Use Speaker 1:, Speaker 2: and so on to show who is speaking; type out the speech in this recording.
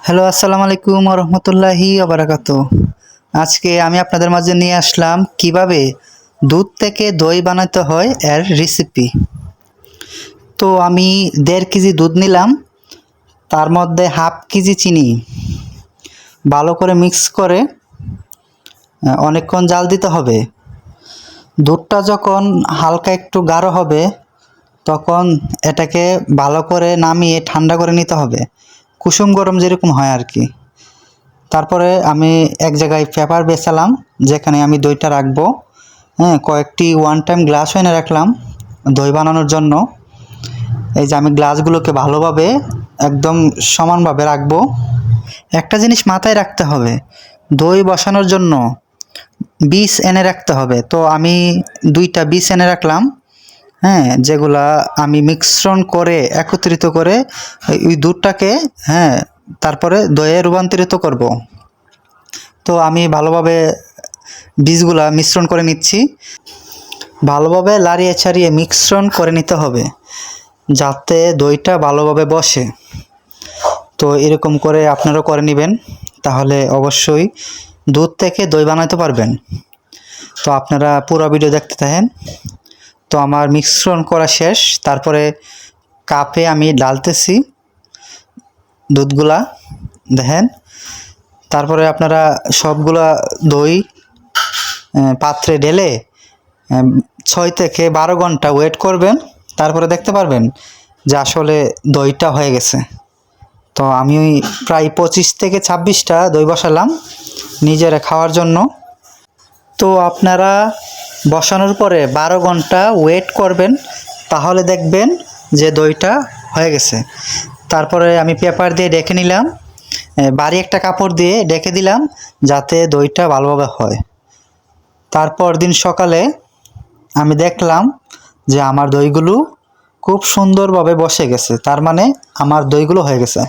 Speaker 1: Hello, আসসালামু আলাইকুম রহমতুল্লাহি ওবারাকাতু। আজকে আমি আপনাদের মাঝে নিয়ে আসলাম কিভাবে দুধ থেকে দই বানাতে হয় এর রেসিপি। তো আমি 1.5 কেজি দুধ নিলাম, তার মধ্যে হাফ কেজি চিনি ভালো করে মিক্স করে অনেকক্ষণ জাল দিতে হবে। দুধটা যখন হালকা একটু গাঢ় হবে তখন এটাকে ভালো করে নামিয়ে ঠান্ডা করে নিতে হবে, কুসুম গরম যেরকম হয় আর কি। তারপরে আমি এক জায়গায় পেপার বেছালাম যেখানে আমি দইটা রাখবো। কয়েকটি ওয়ান টাইম গ্লাস এনে রাখলাম দই বানানোর জন্য। এই যে আমি গ্লাসগুলোকে ভালোভাবে একদম সমানভাবে রাখবো। একটা জিনিস মাথায় রাখতে হবে, দই বসানোর জন্য বীজ এনে রাখতে হবে। তো আমি 2টা বীজ এনে রাখলাম, যেগুলা আমি মিশ্রণ করে একত্রিত করে ওই দুধটাকে তারপরে দইয়ে রূপান্তরিত করব। তো আমি ভালোভাবে বীজগুলা মিশ্রণ করে নিচ্ছি। ভালোভাবে লাড়িয়ে ছাড়িয়ে মিশ্রণ করে নিতে হবে যাতে দইটা ভালোভাবে বসে। তো এরকম করে আপনারাও করে নেবেন, তাহলে অবশ্যই দুধ থেকে দই বানাতে পারবেন। তো আপনারা পুরো ভিডিও দেখতে থাকেন। তো আমার মিশ্রণ করা শেষ, তারপরে কাপে আমি ঢালতেছি দুধগুলা, দেখেন। তারপরে আপনারা সবগুলা দই পাত্রে ঢেলে 6 থেকে 12 ঘন্টা ওয়েট করবেন, তারপরে দেখতে পারবেন যে আসলে দইটা হয়ে গেছে। তো আমি প্রায় 25 থেকে 26টা দই বসালাম নিজেরা খাওয়ার জন্য। তো আপনারা বসানোর পরে 12 ঘন্টা ওয়েট করবেন, তাহলে দেখবেন যে দইটা হয়ে গেছে। তারপরে আমি পেপার দিয়ে ঢেকে নিলাম, ভারী একটা কাপড় দিয়ে ঢেকে দিলাম যাতে দইটা ভালোভাবে হয়। তারপর দিন সকালে আমি দেখলাম যে আমার দইগুলো খুব সুন্দরভাবে বসে গেছে, তার মানে আমার দইগুলো হয়ে গেছে।